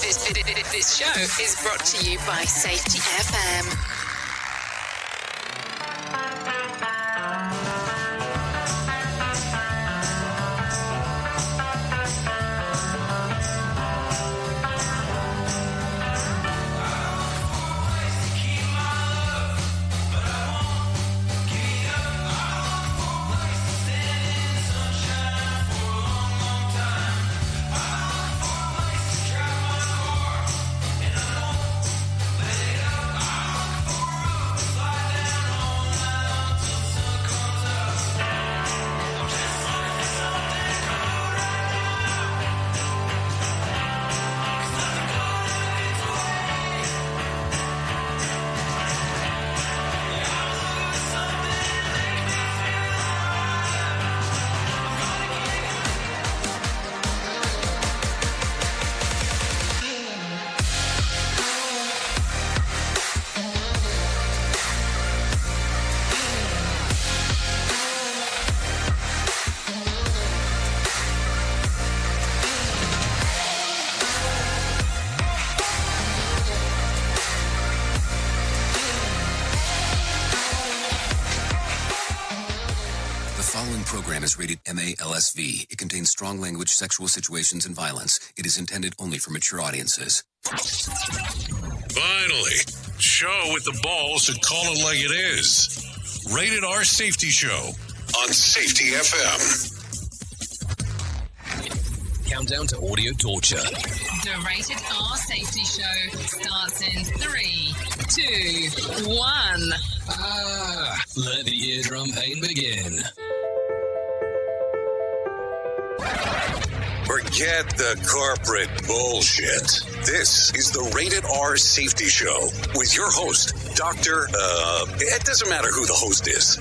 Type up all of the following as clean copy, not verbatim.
This show is brought to you by Safety FM. Program is rated MA-LSV. It contains strong language, sexual situations, and violence. It is intended only for mature audiences. Finally, show with the balls to call it like it is. Rated R Safety Show on Safety FM. Countdown to audio torture. The Rated R Safety Show starts in 3, 2, 1. Let the eardrum pain begin. Forget the corporate bullshit. This is the Rated R Safety Show with your host, Dr. It doesn't matter who the host is.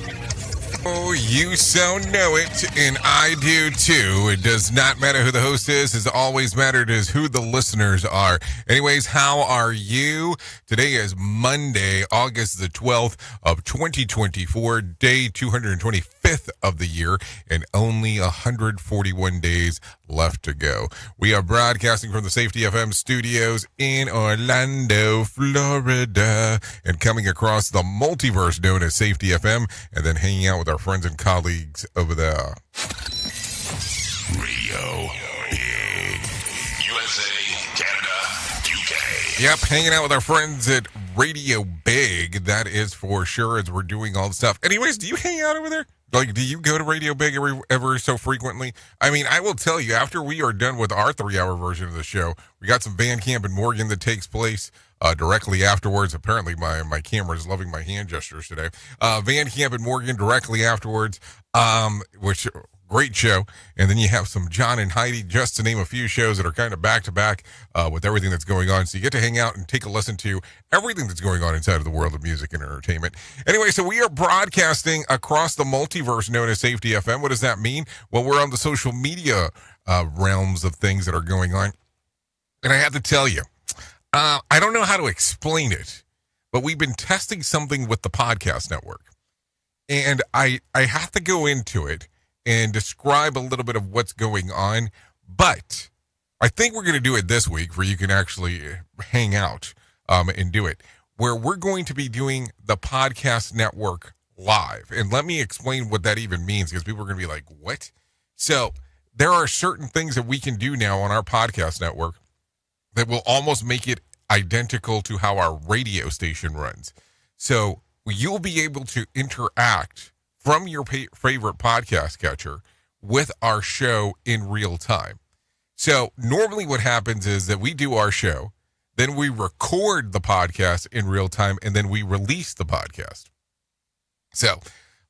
Oh, you so know it, and I do too. It does not matter who the host is. It's always mattered is who the listeners are. Anyways, how are you? Today is Monday, August the 12th of 2024, day 225th of the year, and only 141 days left to go. We are broadcasting from the Safety FM studios in Orlando, Florida, and coming across the multiverse known as Safety FM, and then hanging out with our friends and colleagues over there. Radio Big. USA, Canada, UK. Yep, hanging out with our friends at Radio Big, that is for sure, as we're doing all the stuff. Anyways, do you hang out over there? Like, do you go to Radio Big ever so frequently? I mean, I will tell you, after we are done with our 3-hour version of the show, we got some band camp in Morgan that takes place directly afterwards. Apparently, my camera is loving my hand gestures today. Van Camp in Morgan directly afterwards, which great show. And then you have some John and Heidi, just to name a few shows that are kind of back-to-back with everything that's going on. So you get to hang out and take a listen to everything that's going on inside of the world of music and entertainment. Anyway, so we are broadcasting across the multiverse known as Safety FM. What does that mean? Well, we're on the social media realms of things that are going on. And I have to tell you, I don't know how to explain it, but we've been testing something with the podcast network. And I have to go into it and describe a little bit of what's going on. But I think we're going to do it this week where you can actually hang out and do it, where we're going to be doing the podcast network live. And let me explain what that even means, because people are going to be like, what? So there are certain things that we can do now on our podcast network that will almost make it identical to how our radio station runs. So you'll be able to interact from your favorite podcast catcher with our show in real time. So normally what happens is that we do our show, then we record the podcast in real time, and then we release the podcast. So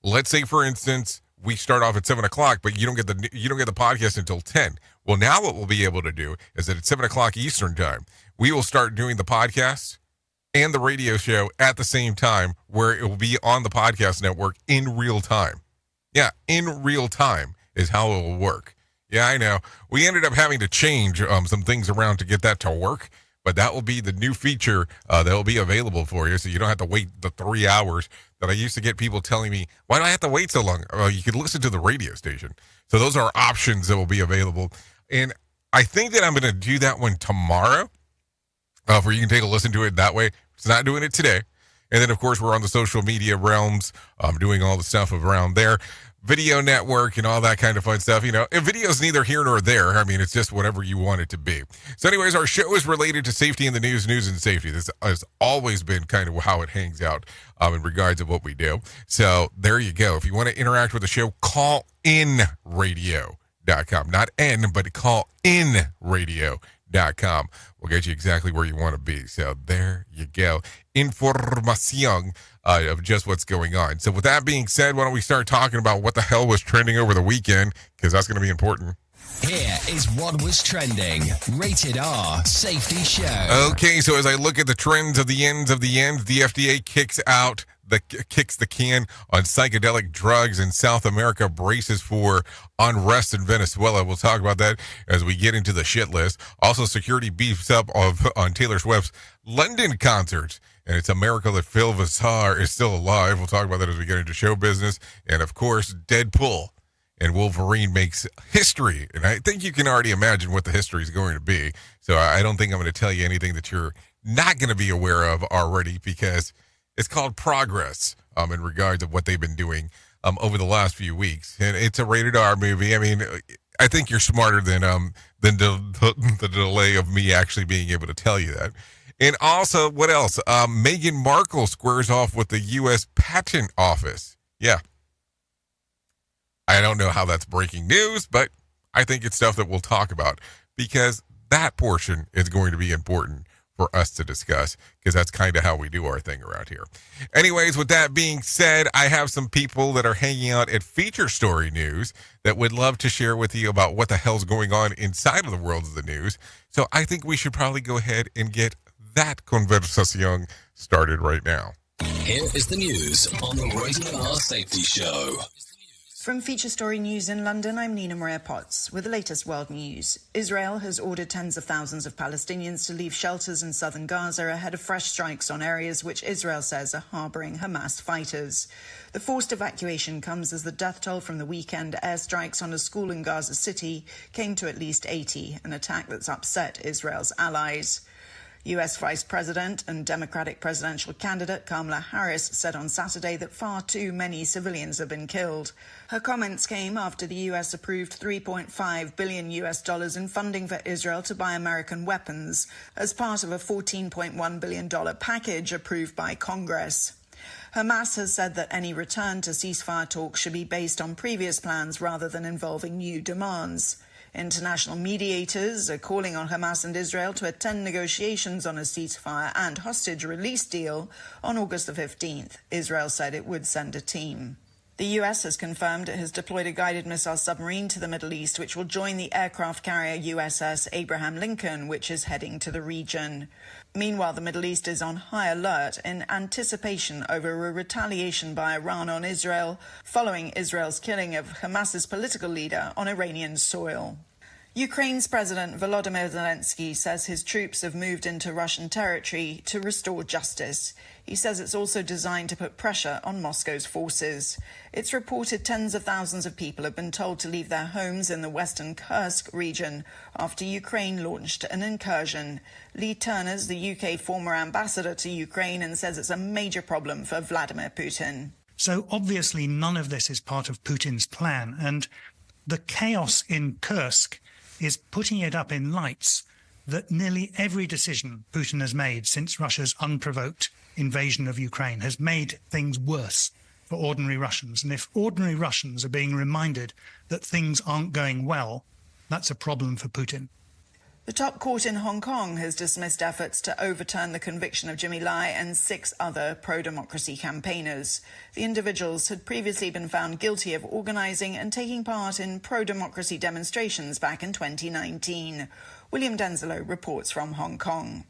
let's say, for instance, we start off at 7 o'clock, but you don't get the podcast until 10. Well, now what we'll be able to do is that at 7 o'clock Eastern time, we will start doing the podcast and the radio show at the same time, where it will be on the podcast network in real time. Yeah, in real time is how it will work. Yeah, I know. We ended up having to change some things around to get that to work, but that will be the new feature that will be available for you, so you don't have to wait the 3 hours that I used to get people telling me, why do I have to wait so long? You could listen to the radio station. So those are options that will be available. And I think that I'm going to do that one tomorrow. where you can take a listen to it that way. It's not doing it today. And then, of course, we're on the social media realms, doing all the stuff around there. Video network and all that kind of fun stuff. Video's neither here nor there. I mean, it's just whatever you want it to be. So anyways, our show is related to safety in the news and safety. This has always been kind of how it hangs out in regards of what we do. So there you go. If you want to interact with the show, call in radio.com. Not N, but call in radio.com. We'll get you exactly where you want to be. So there you go. Información of just what's going on. So with that being said, why don't we start talking about what the hell was trending over the weekend? Because that's going to be important. Here is what was trending. Rated R Safety Show. Okay, so as I look at the trends of the ends, the FDA kicks the can on psychedelic drugs in South America, braces for unrest in Venezuela. We'll talk about that as we get into the shit list. Also, security beefs up on Taylor Swift's London concerts. And it's a miracle that Phil Vassar is still alive. We'll talk about that as we get into show business. And, of course, Deadpool and Wolverine makes history. And I think you can already imagine what the history is going to be. So I don't think I'm going to tell you anything that you're not going to be aware of already, because it's called Progress in regards of what they've been doing over the last few weeks. And it's a rated R movie. I mean, I think you're smarter than the delay of me actually being able to tell you that. And also, what else? Meghan Markle squares off with the U.S. Patent Office. Yeah. I don't know how that's breaking news, but I think it's stuff that we'll talk about, because that portion is going to be important for us to discuss, because that's kind of how we do our thing around here. Anyways, with that being said, I have some people that are hanging out at Feature Story News that would love to share with you about what the hell's going on inside of the world of the news. So I think we should probably go ahead and get that conversation started right now. Here is the news on the Rated R Safety Show. From Feature Story News in London, I'm Nina Maria Potts with the latest world news. Israel has ordered tens of thousands of Palestinians to leave shelters in southern Gaza ahead of fresh strikes on areas which Israel says are harbouring Hamas fighters. The forced evacuation comes as the death toll from the weekend airstrikes on a school in Gaza City came to at least 80, an attack that's upset Israel's allies. US Vice President and Democratic presidential candidate Kamala Harris said on Saturday that far too many civilians have been killed. Her comments came after the US approved $3.5 billion in funding for Israel to buy American weapons as part of a $14.1 billion package approved by Congress. Hamas has said that any return to ceasefire talks should be based on previous plans rather than involving new demands. International mediators are calling on Hamas and Israel to attend negotiations on a ceasefire and hostage release deal on August the 15th. Israel said it would send a team. The US has confirmed it has deployed a guided missile submarine to the Middle East, which will join the aircraft carrier USS Abraham Lincoln, which is heading to the region. Meanwhile, the Middle East is on high alert in anticipation over a retaliation by Iran on Israel, following Israel's killing of Hamas's political leader on Iranian soil. Ukraine's President Volodymyr Zelensky says his troops have moved into Russian territory to restore justice. He says it's also designed to put pressure on Moscow's forces. It's reported tens of thousands of people have been told to leave their homes in the western Kursk region after Ukraine launched an incursion. Lee Turner's the UK former ambassador to Ukraine and says it's a major problem for Vladimir Putin. So obviously none of this is part of Putin's plan, and the chaos in Kursk is putting it up in lights that nearly every decision Putin has made since Russia's unprovoked invasion of Ukraine has made things worse for ordinary Russians. And if ordinary Russians are being reminded that things aren't going well, that's a problem for Putin. The top court in Hong Kong has dismissed efforts to overturn the conviction of Jimmy Lai and 6 other pro-democracy campaigners. The individuals had previously been found guilty of organising and taking part in pro-democracy demonstrations back in 2019. William Denzelo reports from Hong Kong.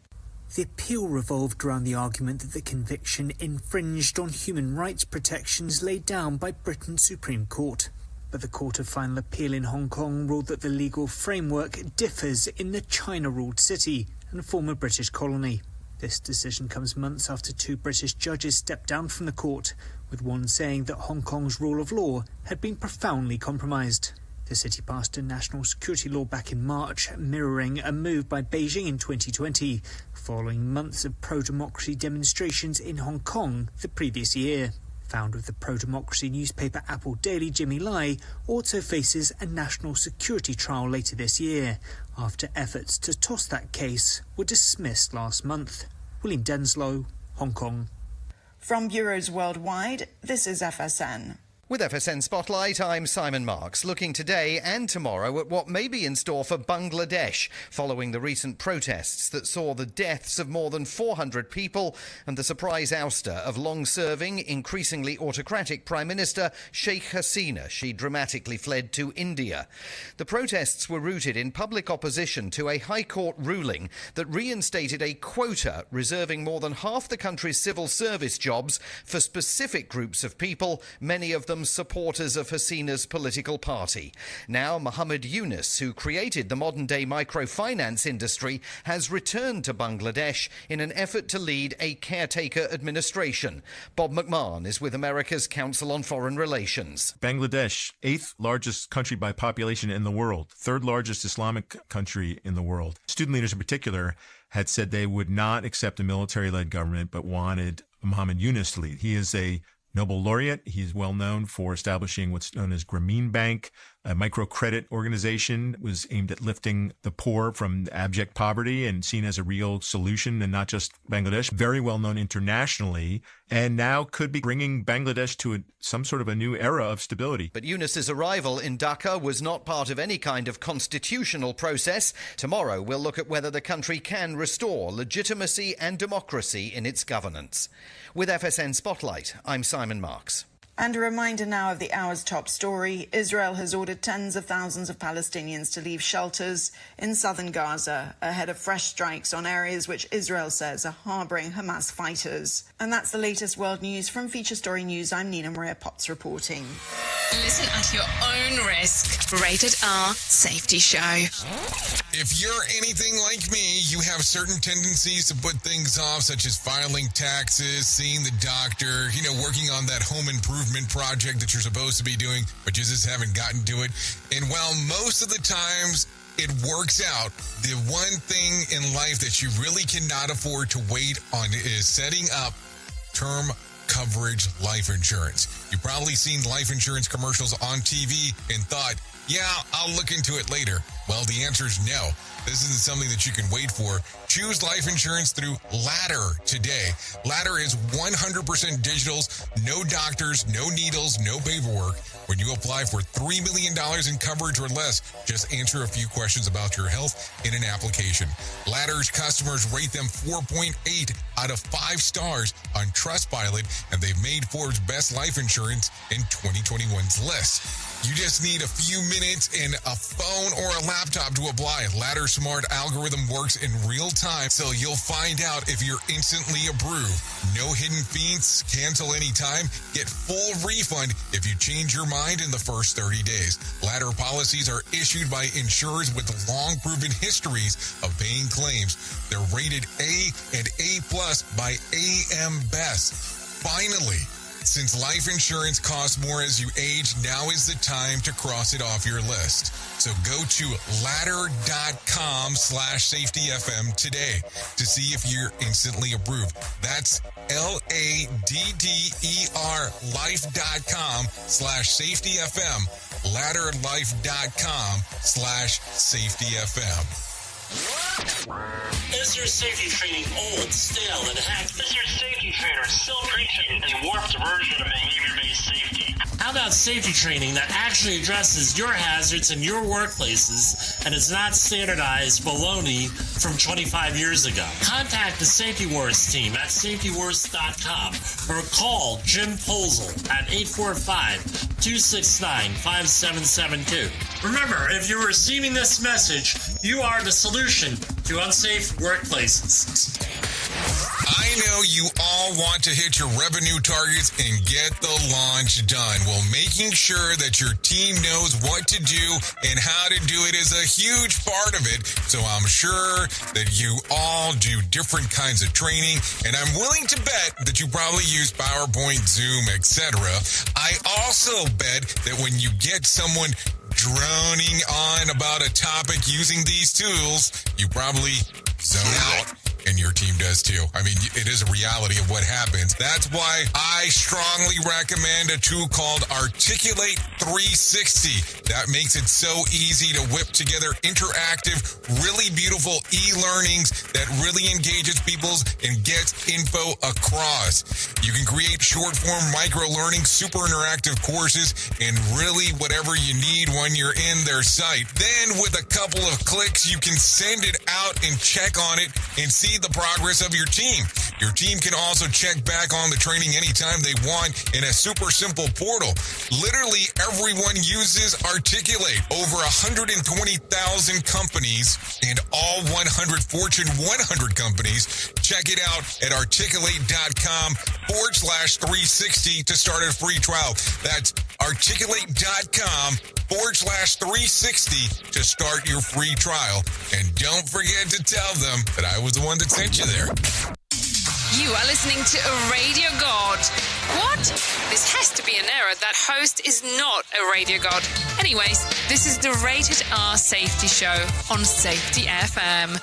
The appeal revolved around the argument that the conviction infringed on human rights protections laid down by Britain's Supreme Court. But the Court of Final Appeal in Hong Kong ruled that the legal framework differs in the China-ruled city and former British colony. This decision comes months after 2 British judges stepped down from the court, with one saying that Hong Kong's rule of law had been profoundly compromised. The city passed a national security law back in March, mirroring a move by Beijing in 2020, following months of pro-democracy demonstrations in Hong Kong the previous year. Founder of the pro-democracy newspaper Apple Daily, Jimmy Lai, also faces a national security trial later this year, after efforts to toss that case were dismissed last month. William Denslow, Hong Kong. From bureaus worldwide, this is FSN. With FSN Spotlight, I'm Simon Marks, looking today and tomorrow at what may be in store for Bangladesh, following the recent protests that saw the deaths of more than 400 people and the surprise ouster of long-serving, increasingly autocratic Prime Minister Sheikh Hasina. She dramatically fled to India. The protests were rooted in public opposition to a High Court ruling that reinstated a quota reserving more than half the country's civil service jobs for specific groups of people, many of them supporters of Hasina's political party. Now, Muhammad Yunus, who created the modern-day microfinance industry, has returned to Bangladesh in an effort to lead a caretaker administration. Bob McMahon is with America's Council on Foreign Relations. Bangladesh, 8th largest country by population in the world, 3rd largest Islamic country in the world. Student leaders in particular had said they would not accept a military-led government but wanted Muhammad Yunus to lead. He is a Nobel laureate. He's well known for establishing what's known as Grameen Bank, a microcredit organization that was aimed at lifting the poor from abject poverty and seen as a real solution, and not just Bangladesh. Very well known internationally, and now could be bringing Bangladesh to some sort of a new era of stability. But Yunus's arrival in Dhaka was not part of any kind of constitutional process. Tomorrow we'll look at whether the country can restore legitimacy and democracy in its governance. With FSN Spotlight, I'm Simon Marks. And a reminder now of the hour's top story. Israel has ordered tens of thousands of Palestinians to leave shelters in southern Gaza ahead of fresh strikes on areas which Israel says are harbouring Hamas fighters. And that's the latest world news from Feature Story News. I'm Nina Maria Potts reporting. Listen at your own risk. Rated R Safety Show. If you're anything like me, you have certain tendencies to put things off, such as filing taxes, seeing the doctor, working on that home improvement project that you're supposed to be doing, but you just haven't gotten to it. And while most of the times it works out, the one thing in life that you really cannot afford to wait on is setting up term coverage life insurance. You've probably seen life insurance commercials on TV and thought, yeah, I'll look into it later. Well, the answer is no. This isn't something that you can wait for. Choose life insurance through Ladder today. Ladder is 100% digitals, no doctors, no needles, no paperwork. When you apply for $3 million in coverage or less, just answer a few questions about your health in an application. Ladder's customers rate them 4.8 out of 5 stars on Trustpilot, and they've made Forbes' Best Life Insurance in 2021's list. You just need a few minutes and a phone or a laptop to apply. Ladder's smart algorithm works in real time, so you'll find out if you're instantly approved. No hidden fees, cancel anytime, get full refund if you change your mind in the first 30 days. Ladder policies are issued by insurers with long proven histories of paying claims. They're rated A and A+ by AM Best. Finally, since life insurance costs more as you age, now is the time to cross it off your list. So go to ladder.com/safetyfm today to see if you're instantly approved. That's LADDER life.com/safetyfm. Ladderlife.com/safetyfm. Is your safety training old, stale, and hacked? Is your safety trainer still preaching a warped version of behavior-based safety? How about safety training that actually addresses your hazards in your workplaces and is not standardized baloney from 25 years ago? Contact the Safety Wars team at safetywars.com or call Jim Posel at 845-269-5772. Remember, if you're receiving this message, you are the solution to unsafe workplaces. I know you all want to hit your revenue targets and get the launch done. Well, making sure that your team knows what to do and how to do it is a huge part of it. So I'm sure that you all do different kinds of training, and I'm willing to bet that you probably use PowerPoint, Zoom, etc. I also bet that when you get someone droning on about a topic using these tools, you probably zone out. And your team does too. I mean, it is a reality of what happens. That's why I strongly recommend a tool called Articulate 360. That makes it so easy to whip together interactive, really beautiful e-learnings that really engages people and gets info across. You can create short-form micro-learning, super interactive courses, and really whatever you need when you're in their site. Then with a couple of clicks, you can send it out and check on it and see the progress of your team. Your team can also check back on the training anytime they want in a super simple portal. Literally everyone uses Articulate. Over 120,000 companies and all 100 Fortune 100 companies. Check it out at articulate.com/360 to start a free trial. That's articulate.com/360 to start your free trial. And don't forget to tell them that I was the one that sent you there. You are listening to a radio god. What? This has to be an error. That host is not a radio god. Anyways, this is the Rated R Safety Show on Safety FM.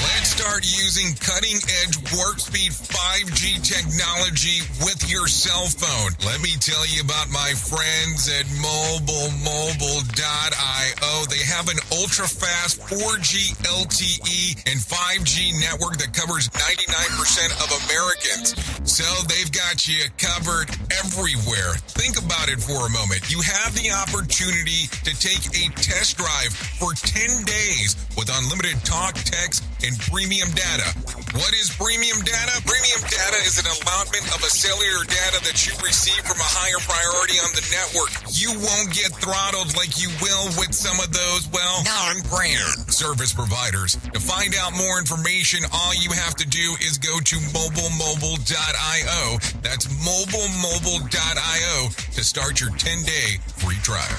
Let's start using cutting-edge warp speed 5G technology with your cell phone. Let me tell you about my friends at mobilemobile.io. They have an ultra-fast 4G LTE and 5G network that covers 99% of Americans. So they've got you covered everywhere. Think about it for a moment. You have the opportunity to take a test drive for 10 days with unlimited talk, text, and premium data. What is premium data? Premium data is an allotment of a cellular data that you receive from a higher priority on the network. You won't get throttled like you will with some of those, well, non-brand service providers. To find out more information, all you have to do is go to mobilemobile.io. That's mobilemobile.io to start your 10-day free trial.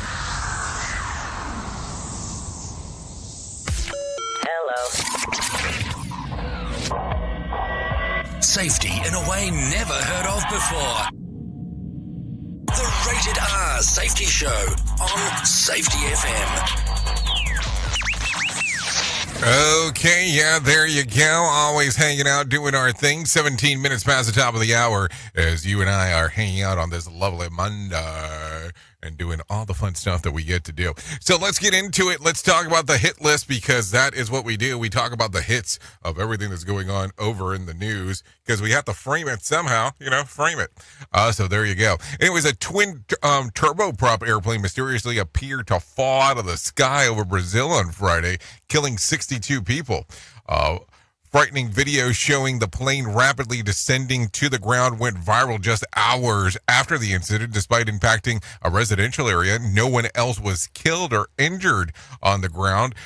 Safety in a way never heard of before. The Rated R Safety Show on Safety FM. Okay, yeah, there you go. Always hanging out, doing our thing. 17 minutes past the top of the hour as you and I are hanging out on this lovely Monday and doing all the fun stuff that we get to do. So let's get into it. Let's talk about the hit list because that is what we do. We talk about the hits of everything that's going on over in the news because we have to frame it somehow, frame it. So there you go. Anyways, a twin turboprop airplane mysteriously appeared to fall out of the sky over Brazil on Friday, killing 62 people. Frightening video showing the plane rapidly descending to the ground went viral just hours after the incident. Despite impacting a residential area, no one else was killed or injured on the ground.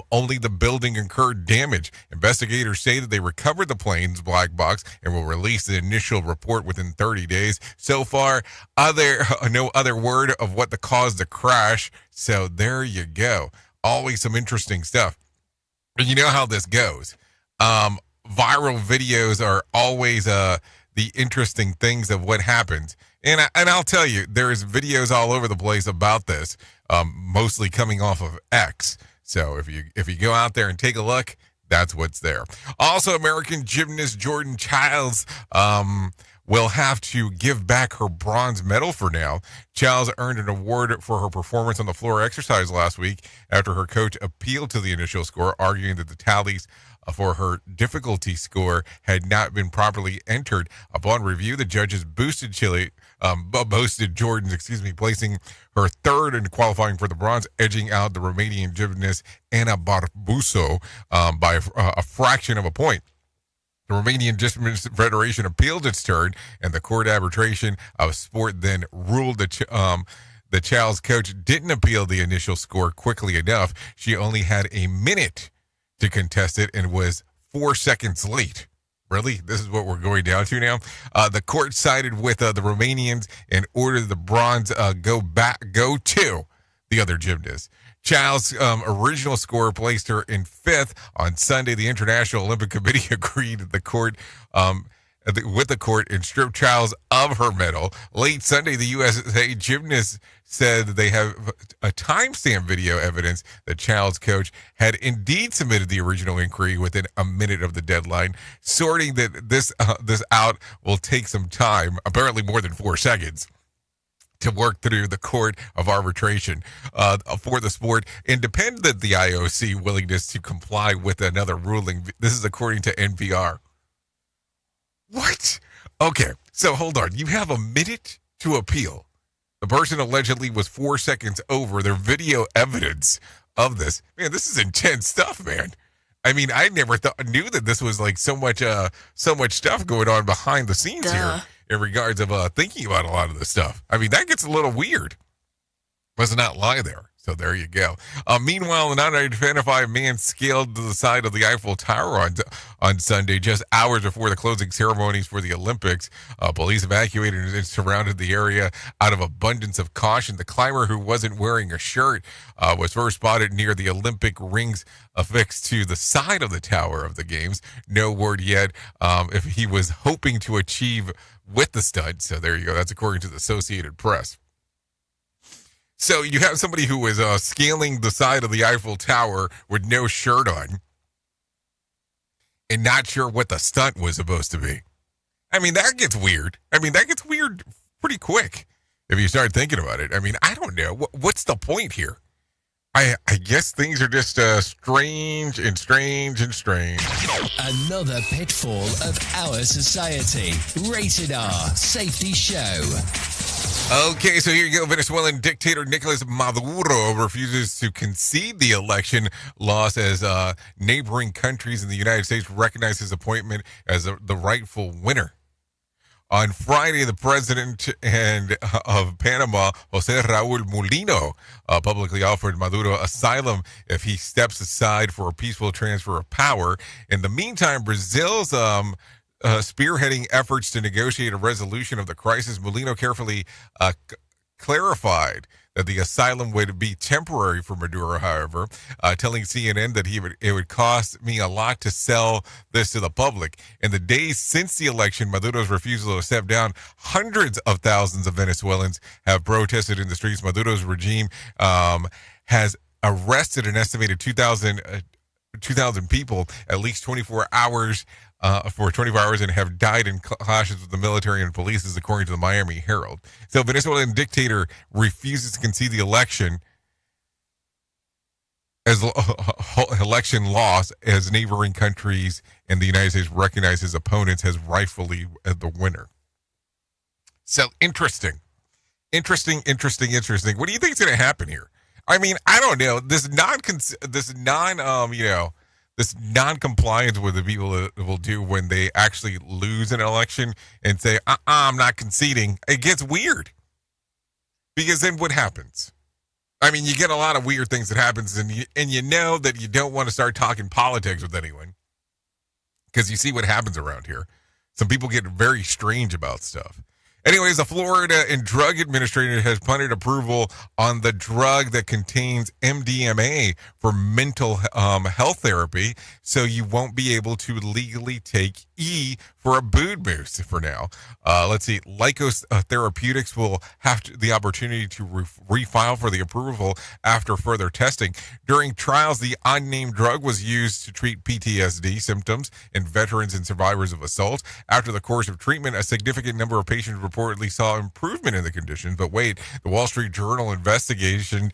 Only the building incurred damage. Investigators say that they recovered the plane's black box and will release the initial report within 30 days. So far, no other word of what caused the crash. So there you go. Always some interesting stuff. And you know how this goes. Viral videos are always the interesting things of what happens. And I'll tell you, there's videos all over the place about this, mostly coming off of X. So if you go out there and take a look, that's what's there. Also, American gymnast Jordan Childs will have to give back her bronze medal for now. Childs earned an award for her performance on the floor exercise last week after her coach appealed to the initial score, arguing that the tallies for her difficulty score had not been properly entered. Upon review, the judges boosted Jordan, placing her third and qualifying for the bronze, edging out the Romanian gymnast Ana Barbuso by a fraction of a point. The Romanian Gymnastics Federation appealed its turn, and the court arbitration of sport then ruled that the Child's coach didn't appeal the initial score quickly enough. She only had a minute to contest it and was 4 seconds late. Really? This is what we're going down to now? The court sided with the Romanians and ordered the bronze go to the other gymnast. Child's original score placed her in fifth. On Sunday, the International Olympic Committee agreed that the court with the court and stripped Childs of her medal. Late Sunday, the USA gymnast said that they have a timestamp video evidence that Childs' coach had indeed submitted the original inquiry within a minute of the deadline. Sorting that this out will take some time, apparently more than 4 seconds, to work through the court of arbitration for the sport, independent the IOC willingness to comply with another ruling. This is according to NPR. What? Okay, so hold on. You have a minute to appeal. The person allegedly was 4 seconds over. Their video evidence of this. Man, this is intense stuff, man. I mean, I never knew that this was like so much stuff going on behind the scenes here in regards of thinking about a lot of this stuff. I mean, that gets a little weird. Let's not lie there. So there you go. Meanwhile, an unidentified man scaled to the side of the Eiffel Tower on Sunday, just hours before the closing ceremonies for the Olympics. Police evacuated and surrounded the area out of abundance of caution. The climber, who wasn't wearing a shirt, was first spotted near the Olympic rings affixed to the side of the tower of the games. No word yet if he was hoping to achieve with the stunt. So there you go. That's according to the Associated Press. So you have somebody who was scaling the side of the Eiffel Tower with no shirt on and not sure what the stunt was supposed to be. I mean, that gets weird. I mean, that gets weird pretty quick if you start thinking about it. I mean, I don't know. What's the point here? I guess things are just strange. Another pitfall of our society. Rated R Safety Show. Okay, so here you go. Venezuelan dictator Nicolas Maduro refuses to concede the election loss as neighboring countries in the United States recognize his appointment as the rightful winner. On Friday, the president of Panama, Jose Raul Mulino, publicly offered Maduro asylum if he steps aside for a peaceful transfer of power. In the meantime, Brazil's spearheading efforts to negotiate a resolution of the crisis. Mulino carefully clarified that the asylum would be temporary for Maduro, however, telling CNN that it would cost me a lot to sell this to the public. In the days since the election, Maduro's refusal to step down, hundreds of thousands of Venezuelans have protested in the streets. Maduro's regime has arrested an estimated 2,000 people, at least 24 hours and have died in clashes with the military and police, is according to the Miami Herald. So Venezuelan dictator refuses to concede the election as election loss as neighboring countries and the United States recognize his opponents as rightfully the winner. So interesting. What do you think is going to happen here? I mean, I don't know. This non-compliance with the people will do when they actually lose an election and say, I'm not conceding. It gets weird. Because then what happens? I mean, you get a lot of weird things that happens, and you know that you don't want to start talking politics with anyone. Because you see what happens around here. Some people get very strange about stuff. Anyways, the Florida and Drug Administrator has punted approval on the drug that contains MDMA for mental health therapy, so you won't be able to legally take E for a mood boost for now. Let's see. Lycos Therapeutics will have the opportunity to refile for the approval after further testing. During trials, the unnamed drug was used to treat PTSD symptoms in veterans and survivors of assault. After the course of treatment, a significant number of patients reportedly saw improvement in the condition. But wait, the Wall Street Journal investigation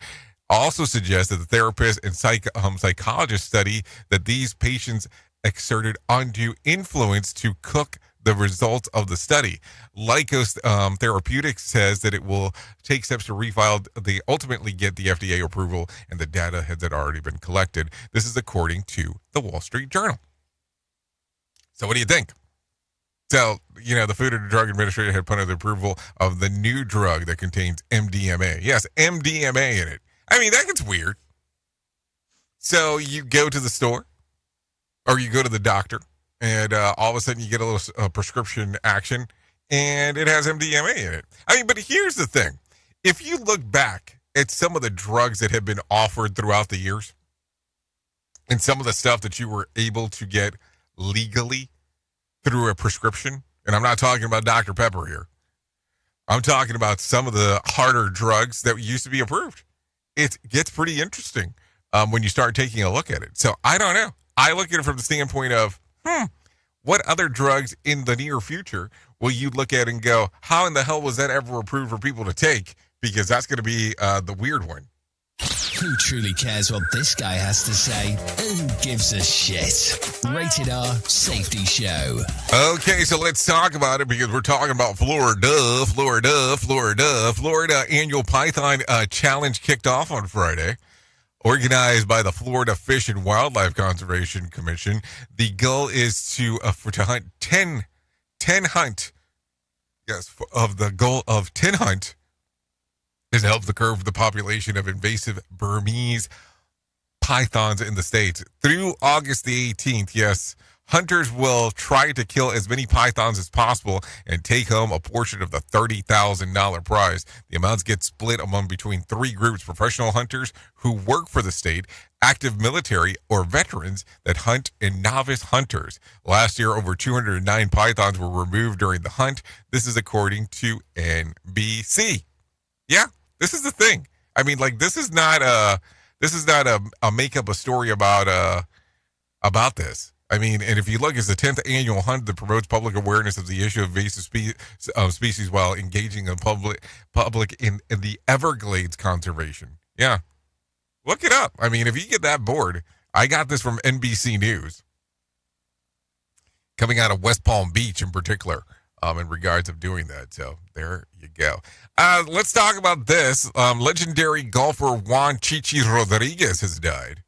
also suggests that the therapist and psychologist study that these patients exerted undue influence to cook the results of the study. Lycos Therapeutics says that it will take steps to refile. They ultimately get the FDA approval, and the data had already been collected. This is according to the Wall Street Journal. So what do you think? So, the Food and Drug Administrator had punted the approval of the new drug that contains MDMA. Yes, MDMA in it. I mean, that gets weird. So you go to the store or you go to the doctor and all of a sudden you get a little prescription action and it has MDMA in it. I mean, but here's the thing. If you look back at some of the drugs that have been offered throughout the years and some of the stuff that you were able to get legally through a prescription And I'm not talking about Dr. Pepper here. I'm talking about some of the harder drugs that used to be approved. It gets pretty interesting when you start taking a look at it. So I don't know. I look at it from the standpoint of, what other drugs in the near future will you look at and go, how in the hell was that ever approved for people to take? Because that's going to be the weird one. Who truly cares what this guy has to say? Who gives a shit? Rated R Safety Show. Okay, so let's talk about it because we're talking about Florida. Florida annual Python challenge kicked off on Friday. Organized by the Florida Fish and Wildlife Conservation Commission. The goal is to hunt 10 hunt. Yes, of the goal of 10 hunt is to help the curb the population of invasive Burmese pythons in the state. Through August the 18th, yes, hunters will try to kill as many pythons as possible and take home a portion of the $30,000 prize. The amounts get split between three groups: professional hunters who work for the state, active military or veterans that hunt, and novice hunters. Last year, over 209 pythons were removed during the hunt. This is according to NBC. Yeah, this is the thing. I mean, like, this is not a make up a story about this. I mean, and if you look, it's the 10th annual hunt that promotes public awareness of the issue of invasive species while engaging the public in the Everglades conservation. Yeah, look it up. I mean, if you get that bored, I got this from NBC News, coming out of West Palm Beach in particular, in regards of doing that. So there you go. Let's talk about this. Legendary golfer Juan Chichi Rodriguez has died.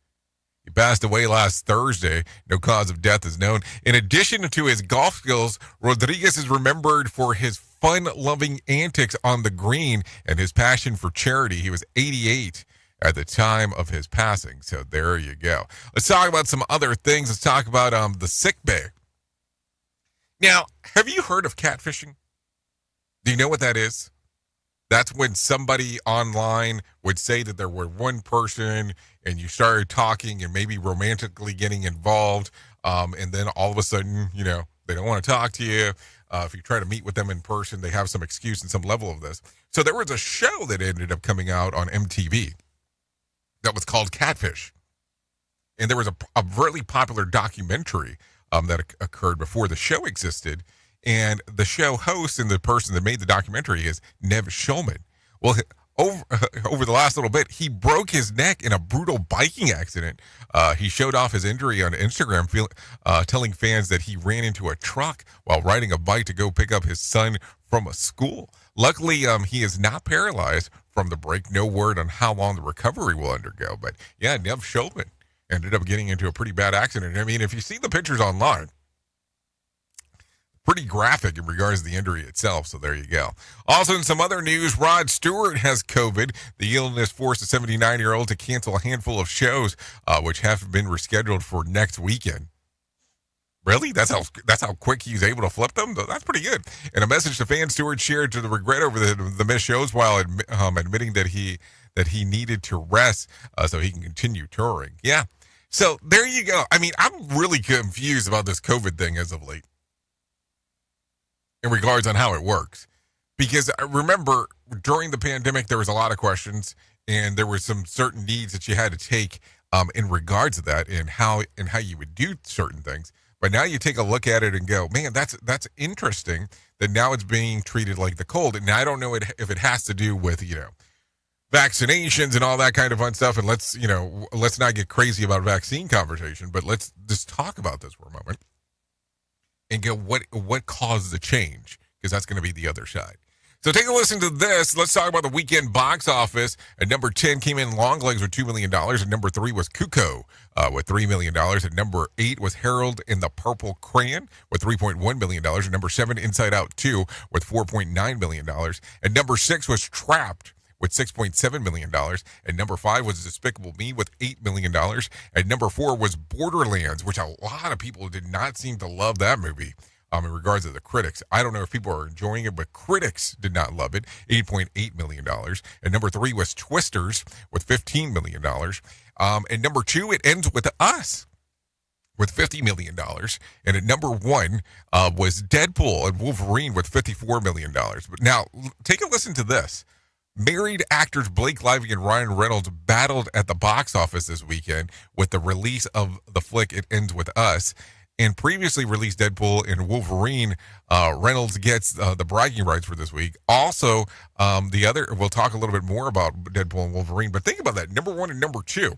He passed away last Thursday. No cause of death is known. In addition to his golf skills, Rodriguez is remembered for his fun-loving antics on the green and his passion for charity. He was 88 at the time of his passing. So there you go. Let's talk about some other things. Let's talk about the sick bay. Now, have you heard of catfishing? Do you know what that is? That's when somebody online would say that there were one person and you started talking and maybe romantically getting involved. And then all of a sudden, you know, they don't want to talk to you. If you try to meet with them in person, they have some excuse and some level of this. So there was a show that ended up coming out on MTV that was called Catfish. And there was a really popular documentary that occurred before the show existed. And the show host and the person that made the documentary is Nev Schulman. Well, over the last little bit, he broke his neck in a brutal biking accident. He showed off his injury on Instagram, telling fans that he ran into a truck while riding a bike to go pick up his son from a school. Luckily, he is not paralyzed from the break. No word on how long the recovery will undergo. But yeah, Nev Schulman ended up getting into a pretty bad accident. I mean, if you see the pictures online, pretty graphic in regards to the injury itself. So there you go. Also, in some other news, Rod Stewart has COVID. The illness forced a 79-year-old to cancel a handful of shows, which have been rescheduled for next weekend. Really? That's how quick he's able to flip them? That's pretty good. In a message to fans, Stewart shared to the regret over the missed shows while admitting that he needed to rest so he can continue touring. Yeah. So there you go. I mean, I'm really confused about this COVID thing as of late in regards on how it works. Because I remember during the pandemic, there was a lot of questions and there were some certain needs that you had to take in regards to that and how you would do certain things. But now you take a look at it and go, man, that's interesting that now it's being treated like the cold. And I don't know if it has to do with, vaccinations and all that kind of fun stuff. And let's not get crazy about vaccine conversation, but let's just talk about this for a moment and go, what caused the change? Because that's going to be the other side. So take a listen to this. Let's talk about the weekend box office. At number 10 came in Longlegs with $2 million. At number 3 was Cuckoo with $3 million. At number 8 was Harold and the Purple Crayon with $3.1 million. At number 7, Inside Out 2 with $4.9 million. At number 6 was Trapped with $6.7 million. At number 5 was Despicable Me with $8 million. At number 4 was Borderlands, which a lot of people did not seem to love that movie in regards to the critics. I don't know if people are enjoying it, but critics did not love it. $8.8 million. At number 3 was Twisters with $15 million. At number 2, It Ends With Us with $50 million. And at number one was Deadpool and Wolverine with $54 million. But now, take a listen to this. Married actors Blake Lively and Ryan Reynolds battled at the box office this weekend with the release of the flick It Ends With Us. And previously released Deadpool and Wolverine, Reynolds gets the bragging rights for this week. Also, the other, we'll talk a little bit more about Deadpool and Wolverine, but think about that. Number one and number two,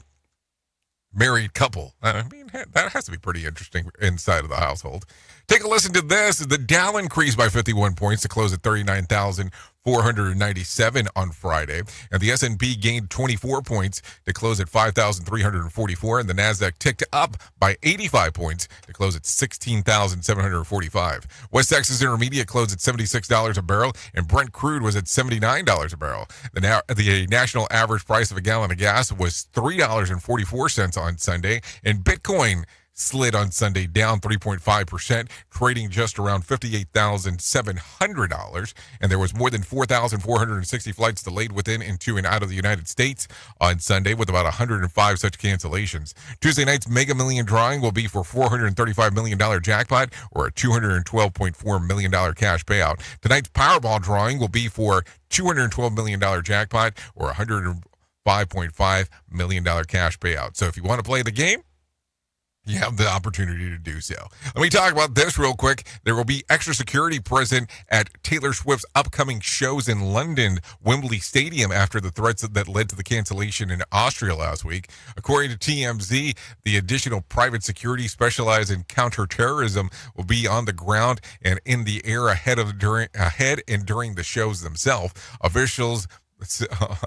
married couple. I mean, that has to be pretty interesting inside of the household. Take a listen to this. The Dow increased by 51 points to close at 39,497 on Friday. And the S&P gained 24 points to close at 5,344. And the NASDAQ ticked up by 85 points to close at 16,745. West Texas Intermediate closed at $76 a barrel. And Brent crude was at $79 a barrel. The national average price of a gallon of gas was $3.44 on Sunday. And Bitcoin slid on Sunday, down 3.5%, trading just around $58,700. And there was more than 4,460 flights delayed within and to and out of the United States on Sunday, with about 105 such cancellations. Tuesday night's Mega Million drawing will be for $435 million jackpot or a $212.4 million cash payout. Tonight's Powerball drawing will be for $212 million jackpot or $105.5 million cash payout. So if you want to play the game, you have the opportunity to do so. Let me talk about this real quick. There will be extra security present at Taylor Swift's upcoming shows in London, Wembley Stadium, after the threats that led to the cancellation in Austria last week. According to TMZ, the additional private security specialized in counterterrorism will be on the ground and in the air ahead and during the shows themselves.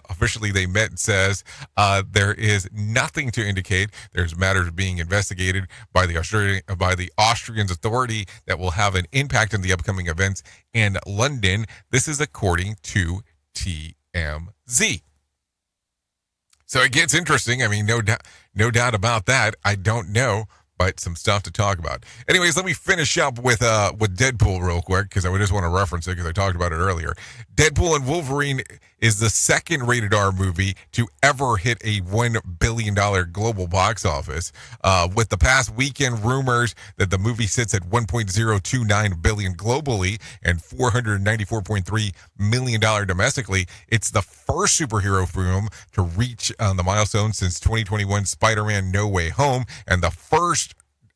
Officially, they met and says there is nothing to indicate there's matters being investigated by the Austrian authority that will have an impact on the upcoming events in London. This is according to TMZ. So it gets interesting. I mean, no doubt about that. I don't know, but some stuff to talk about. Anyways, let me finish up with Deadpool real quick, because I just want to reference it because I talked about it earlier. Deadpool and Wolverine is the second rated R movie to ever hit a $1 billion global box office. With the past weekend rumors that the movie sits at $1.029 billion globally and $494.3 million domestically, it's the first superhero film to reach the milestone since 2021 Spider-Man No Way Home, and the first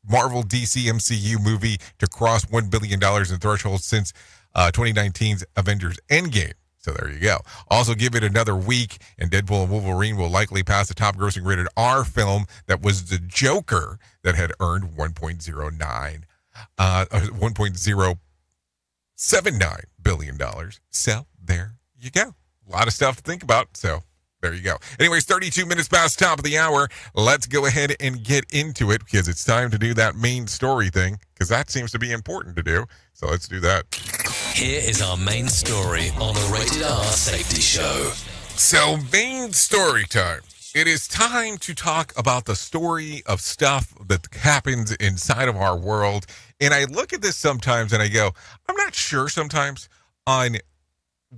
Marvel DC MCU movie to cross $1 billion in threshold since 2019's Avengers Endgame. So there you go. Also, give it another week, and Deadpool and Wolverine will likely pass the top grossing rated R film that was The Joker, that had earned $1.079 billion. So there you go. A lot of stuff to think about. So there you go. Anyways, 32 minutes past the top of the hour. Let's go ahead and get into it, because it's time to do that main story thing, because that seems to be important to do. So let's do that. Here is our main story on the Rated R Safety Show. So, main story time. It is time to talk about the story of stuff that happens inside of our world. And I look at this sometimes and I go, I'm not sure sometimes on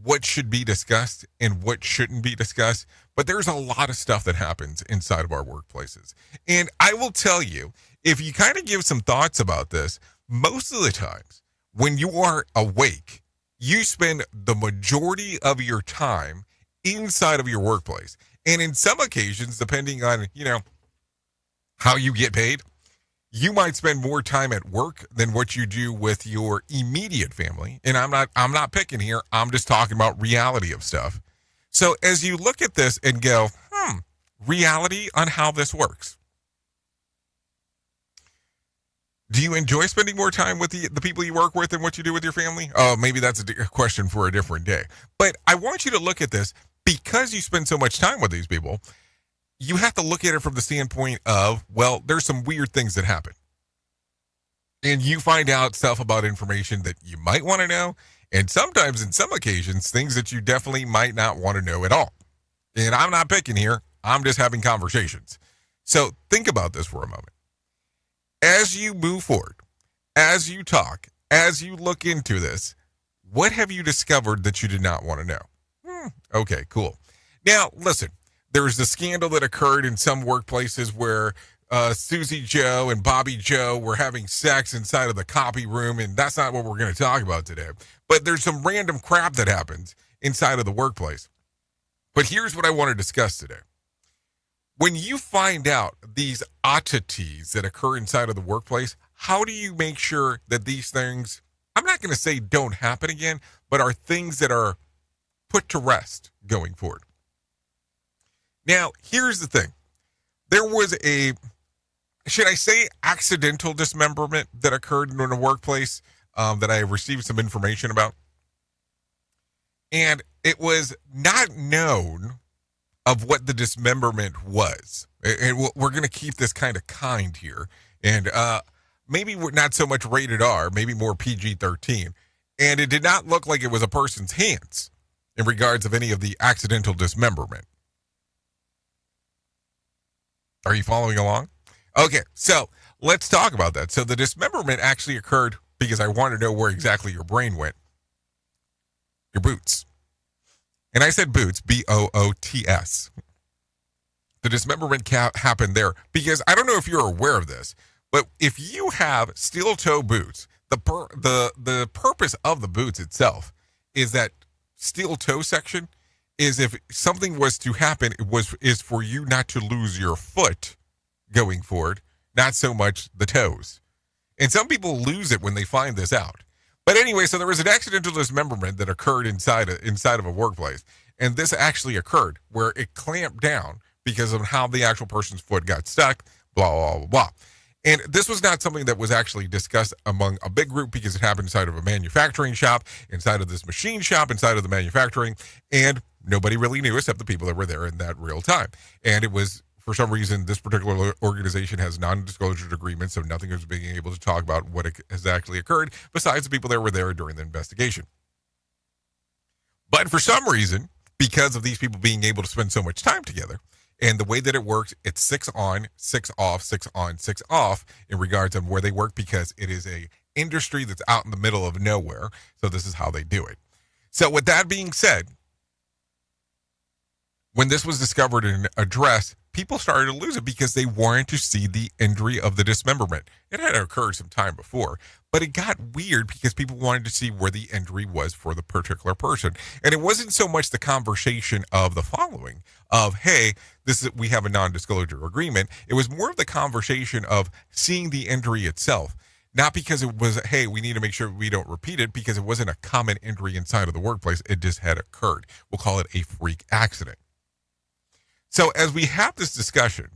what should be discussed and what shouldn't be discussed. But there's a lot of stuff that happens inside of our workplaces. And I will tell you, if you kind of give some thoughts about this, most of the times when you are awake, you spend the majority of your time inside of your workplace. And in some occasions, depending on, how you get paid, you might spend more time at work than what you do with your immediate family. And I'm not picking here. I'm just talking about reality of stuff. So as you look at this and go, reality on how this works. Do you enjoy spending more time with the people you work with than what you do with your family? Oh, maybe that's a question for a different day. But I want you to look at this, because you spend so much time with these people, you have to look at it from the standpoint of, well, there's some weird things that happen. And you find out stuff about information that you might want to know, and sometimes, in some occasions, things that you definitely might not want to know at all. And I'm not picking here. I'm just having conversations. So think about this for a moment. As you move forward, as you talk, as you look into this, what have you discovered that you did not want to know? Okay, cool. Now, listen, there was the scandal that occurred in some workplaces where Susie Joe and Bobby Joe were having sex inside of the copy room, and that's not what we're going to talk about today. But there's some random crap that happens inside of the workplace. But here's what I want to discuss today. When you find out these oddities that occur inside of the workplace, how do you make sure that these things, I'm not going to say don't happen again, but are things that are put to rest going forward? Now, here's the thing. There was a, should I say, accidental dismemberment that occurred in a workplace that I received some information about. And it was not known of what the dismemberment was. And we're going to keep this kind of kind here. And maybe not so much rated R, maybe more PG-13. And it did not look like it was a person's hands in regards of any of the accidental dismemberment. Are you following along? Okay, so let's talk about that. So the dismemberment actually occurred because I want to know where exactly your brain went. Your boots. And I said boots, B-O-O-T-S. The dismemberment happened there because I don't know if you're aware of this, but if you have steel toe boots, the purpose of the boots itself is that steel toe section is if something was to happen, is for you not to lose your foot going forward, not so much the toes. And some people lose it when they find this out. But anyway, so there was an accidental dismemberment that occurred inside of a workplace. And this actually occurred where it clamped down because of how the actual person's foot got stuck, blah, blah, blah, blah. And this was not something that was actually discussed among a big group because it happened inside of a manufacturing shop, inside of this machine shop, inside of the manufacturing, and nobody really knew except the people that were there in that real time. And it was, for some reason, this particular organization has non-disclosure agreements, so nothing was being able to talk about what has actually occurred besides the people that were there during the investigation. But for some reason, because of these people being able to spend so much time together, and the way that it works, it's 6 on, 6 off, 6 on, 6 off in regards on where they work because it is a industry that's out in the middle of nowhere. So this is how they do it. So with that being said, when this was discovered and addressed, people started to lose it because they wanted to see the injury of the dismemberment. It had occurred some time before, but it got weird because people wanted to see where the injury was for the particular person. And it wasn't so much the conversation of the following of, hey, we have a non-disclosure agreement. It was more of the conversation of seeing the injury itself. Not because it was, hey, we need to make sure we don't repeat it, because it wasn't a common injury inside of the workplace. It just had occurred. We'll call it a freak accident. So as we have this discussion,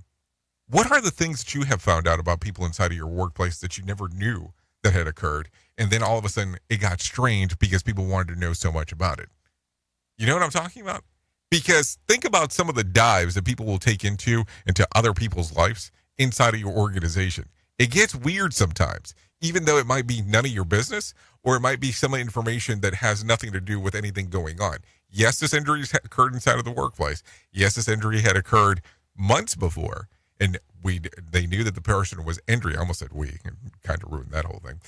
what are the things that you have found out about people inside of your workplace that you never knew that had occurred? And then all of a sudden it got strange because people wanted to know so much about it. You know what I'm talking about? Because think about some of the dives that people will take into other people's lives inside of your organization. It gets weird sometimes, even though it might be none of your business, or it might be some information that has nothing to do with anything going on. Yes, this injury occurred inside of the workplace. Yes, this injury had occurred months before, and they knew that the person was injured. I almost said we, and kind of ruined that whole thing.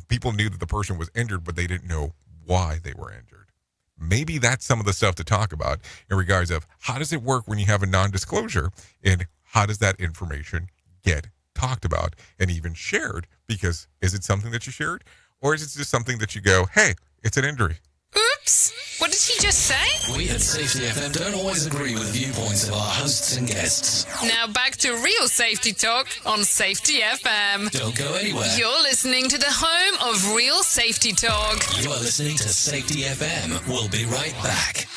People knew that the person was injured, but they didn't know why they were injured. Maybe that's some of the stuff to talk about in regards of how does it work when you have a non-disclosure, and how does that information get talked about and even shared? Because is it something that you shared, or is it just something that you go, hey, it's an injury? Oops! What did he just say? We at Safety FM don't always agree with viewpoints of our hosts and guests. Now back to real safety talk on Safety FM. Don't go anywhere. You're listening to the home of real safety talk. You are listening to Safety FM. We'll be right back.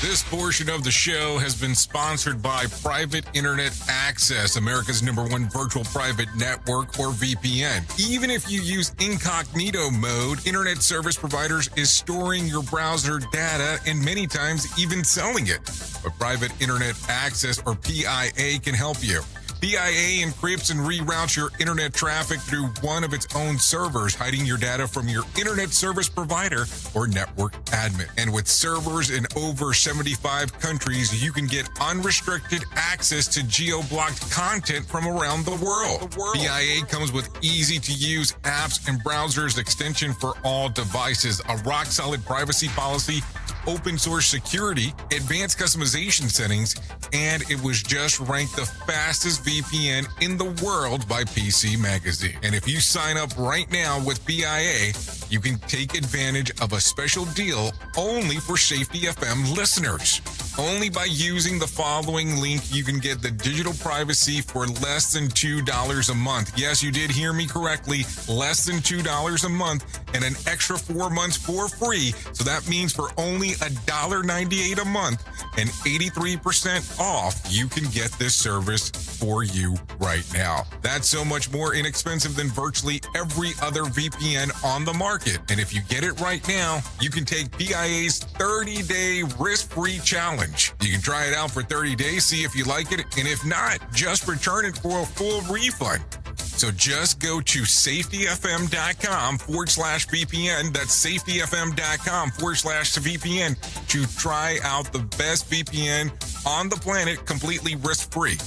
This portion of the show has been sponsored by Private Internet Access, America's #1 virtual private network, or VPN. Even if you use incognito mode, Internet Service Providers is storing your browser data and many times even selling it. But Private Internet Access, or PIA, can help you. PIA encrypts and reroutes your internet traffic through one of its own servers, hiding your data from your internet service provider or network admin. And with servers in over 75 countries, you can get unrestricted access to geo-blocked content from around the world. PIA comes with easy-to-use apps and browsers extension for all devices, a rock-solid privacy policy, open source security, advanced customization settings, and it was just ranked the fastest VPN in the world by PC Magazine. And if you sign up right now with PIA, you can take advantage of a special deal only for Safety FM listeners. Only by using the following link, you can get the digital privacy for less than $2 a month. Yes, you did hear me correctly. Less than $2 a month and an extra 4 months for free. So that means for only $1.98 a month and 83% off, you can get this service for you right now. That's so much more inexpensive than virtually every other VPN on the market. And if you get it right now, you can take PIA's 30-day risk-free challenge. You can try it out for 30 days, see if you like it, and if not, just return it for a full refund. So just go to safetyfm.com/VPN. That's safetyfm.com/VPN to try out the best VPN on the planet completely risk-free.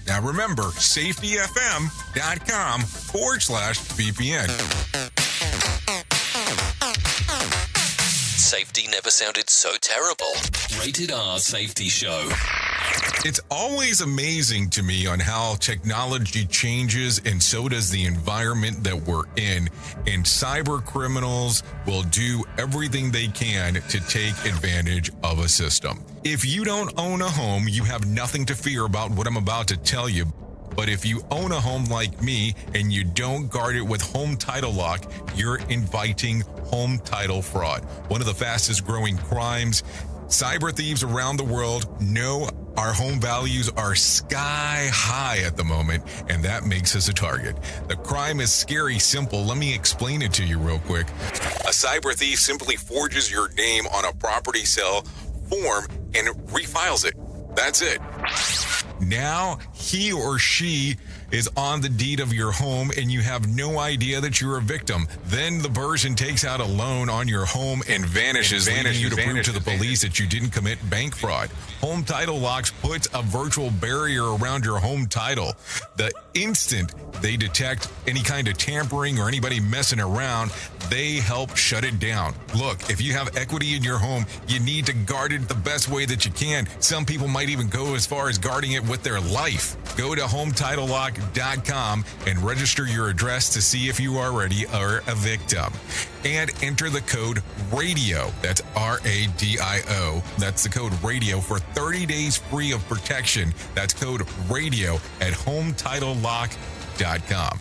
Now remember, safetyfm.com/VPN. Safety never sounded so terrible. Rated R Safety Show. It's always amazing to me on how technology changes, and so does the environment that we're in. And cyber criminals will do everything they can to take advantage of a system. If you don't own a home, you have nothing to fear about what I'm about to tell you. But if you own a home like me and you don't guard it with home title lock, you're inviting home title fraud. One of the fastest growing crimes. Cyber thieves around the world know our home values are sky high at the moment, and that makes us a target. The crime is scary simple. Let me explain it to you real quick. A cyber thief simply forges your name on a property sale form and refiles it. That's it. Now he or she is on the deed of your home and you have no idea that you're a victim. Then the person takes out a loan on your home and vanishes, leaving you to prove to the police that you didn't commit bank fraud. Home Title Locks puts a virtual barrier around your home title. The instant they detect any kind of tampering or anybody messing around, they help shut it down. Look, if you have equity in your home, you need to guard it the best way that you can. Some people might even go as far as guarding it with their life. Go to HometitleLock.com and register your address to see if you already are a victim. And enter the code RADIO. That's RADIO. That's the code RADIO for 30 days free of protection. That's code RADIO at HometitleLock.com.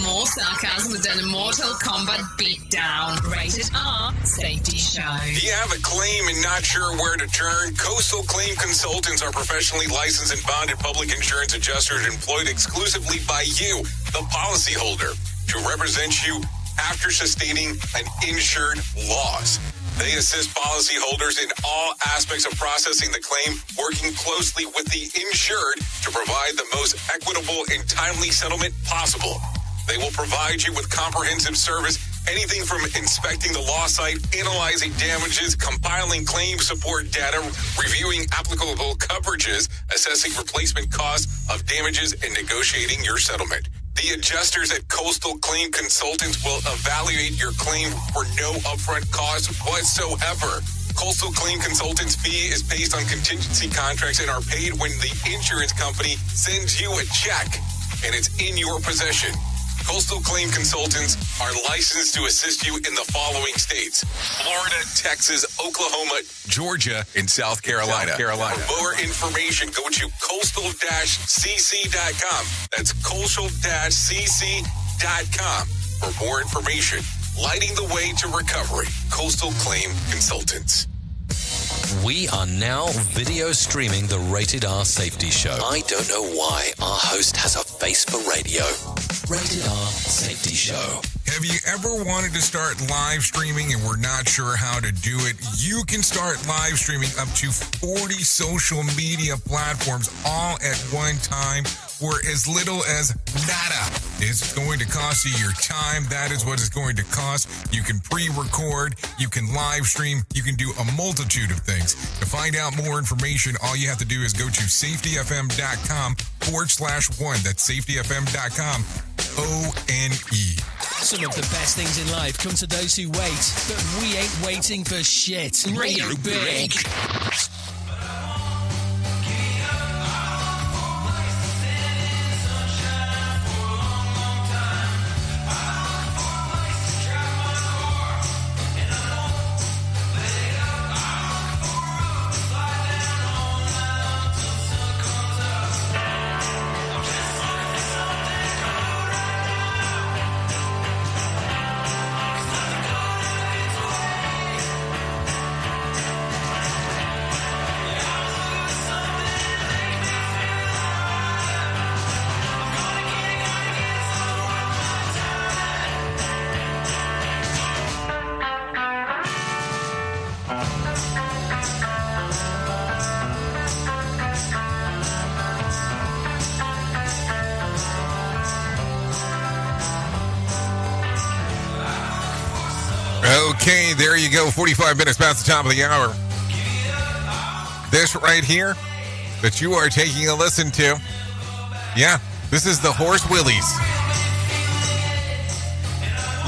More sarcasm than a Mortal Kombat beatdown. Rated R Safety Show. Do you have a claim and not sure where to turn? Coastal Claim Consultants are professionally licensed and bonded public insurance adjusters employed exclusively by you, the policyholder, to represent you after sustaining an insured loss. They assist policyholders in all aspects of processing the claim, working closely with the insured to provide the most equitable and timely settlement possible. They will provide you with comprehensive service, anything from inspecting the loss site, analyzing damages, compiling claim support data, reviewing applicable coverages, assessing replacement costs of damages, and negotiating your settlement. The adjusters at Coastal Claim Consultants will evaluate your claim for no upfront cost whatsoever. Coastal Claim Consultants' fee is based on contingency contracts and are paid when the insurance company sends you a check and it's in your possession. Coastal Claim Consultants are licensed to assist you in the following states: Florida, Texas, Oklahoma, Georgia, and South Carolina. For more information, go to coastal-cc.com. That's coastal-cc.com. For more information, lighting the way to recovery. Coastal Claim Consultants. We are now video streaming the Rated R Safety Show. I don't know why our host has a face for radio. Rated R Safety Show. Have you ever wanted to start live streaming and were not sure how to do it? You can start live streaming up to 40 social media platforms all at one time for as little as nada. It's going to cost you your time. That is what it's going to cost. You can pre-record, you can live stream, you can do a multitude of things. To find out more information, all you have to do is go to safetyfm.com/1. That's safetyfm.com/1 Some of the best things in life come to those who wait, but we ain't waiting for shit. Radio Big. Okay, there you go. 45 minutes past the top of the hour. This right here that you are taking a listen to. Yeah, this is the Horse Willies.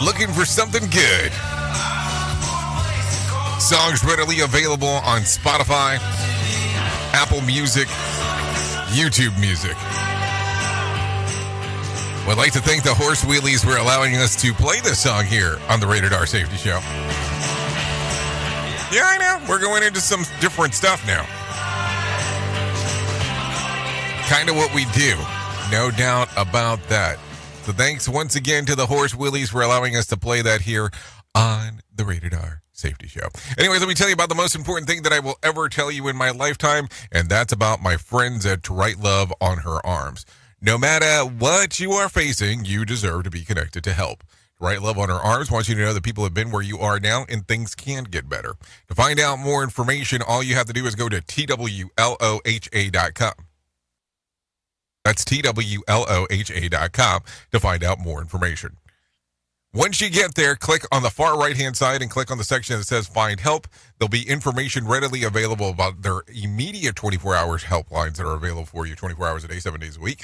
Looking for something good. Songs readily available on Spotify, Apple Music, YouTube Music. Would like to thank the Horse Wheelies for allowing us to play this song here on the Rated R Safety Show. Yeah, I know. We're going into some different stuff now. Kind of what we do. No doubt about that. So thanks once again to the Horse Wheelies for allowing us to play that here on the Rated R Safety Show. Anyways, let me tell you about the most important thing that I will ever tell you in my lifetime, and that's about my friends at To Write Love on Her Arms. No matter what you are facing, you deserve to be connected to help. To Write Love on Her Arms wants you to know that people have been where you are now and things can get better. To find out more information, all you have to do is go to TWLOHA.com. That's TWLOHA.com to find out more information. Once you get there, click on the far right-hand side and click on the section that says Find Help. There'll be information readily available about their immediate 24-hour helplines that are available for you 24 hours a day, 7 days a week.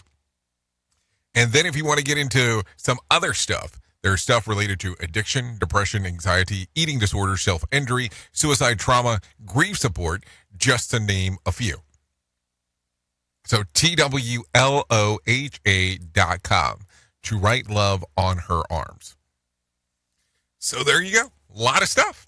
And then if you want to get into some other stuff, there's stuff related to addiction, depression, anxiety, eating disorders, self-injury, suicide, trauma, grief support, just to name a few. So TWLOHA.com, To Write Love on Her Arms. So there you go. A lot of stuff.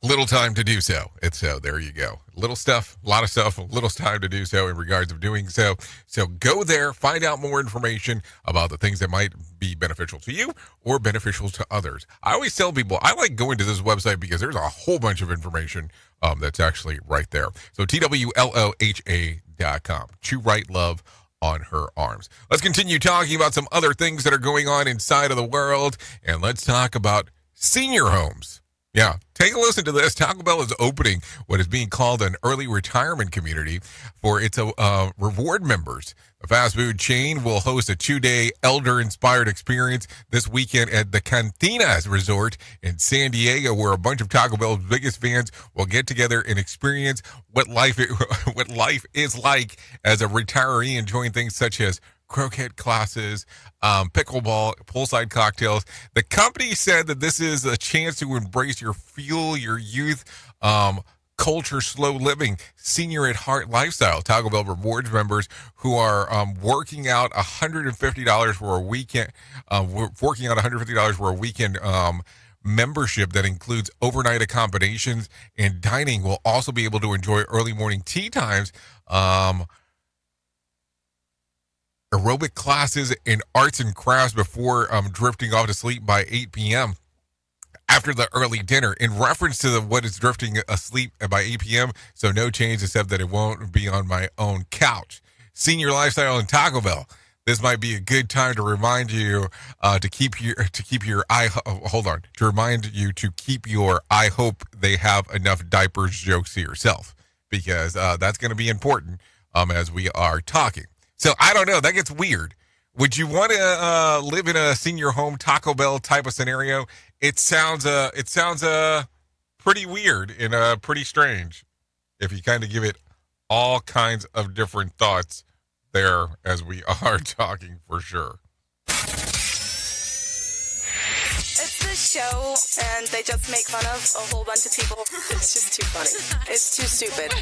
Little time to do so. So there you go. Little stuff, a lot of stuff, little time to do so in regards of doing so. So go there, find out more information about the things that might be beneficial to you or beneficial to others. I always tell people, I like going to this website because there's a whole bunch of information that's actually right there. So TWLOHA.com, To Write Love on Her Arms. Let's continue talking about some other things that are going on inside of the world, and let's talk about senior homes. Yeah, take a listen to this. Taco Bell is opening what is being called an early retirement community for its reward members. The fast food chain will host a 2-day elder-inspired experience this weekend at the Cantinas Resort in San Diego, where a bunch of Taco Bell's biggest fans will get together and experience what life is like as a retiree, enjoying things such as croquet classes, pickleball, poolside cocktails. The company said that this is a chance to embrace your youth, culture, slow living, senior at heart lifestyle. Taco Bell rewards members who are working out $150 for a weekend, membership that includes overnight accommodations and dining. Will also be able to enjoy early morning tea times, aerobic classes, and arts and crafts before drifting off to sleep by 8 p.m. after the early dinner. In reference to what is drifting asleep by 8 p.m., so no change except that it won't be on my own couch. Senior lifestyle and Taco Bell. This might be a good time to remind you to keep your I hope they have enough diapers jokes to yourself, because that's going to be important as we are talking. So I don't know. That gets weird. Would you want to live in a senior home Taco Bell type of scenario? It sounds pretty weird and pretty strange if you kind of give it all kinds of different thoughts there as we are talking for sure. show, and they just make fun of a whole bunch of people. It's just too funny. It's too stupid.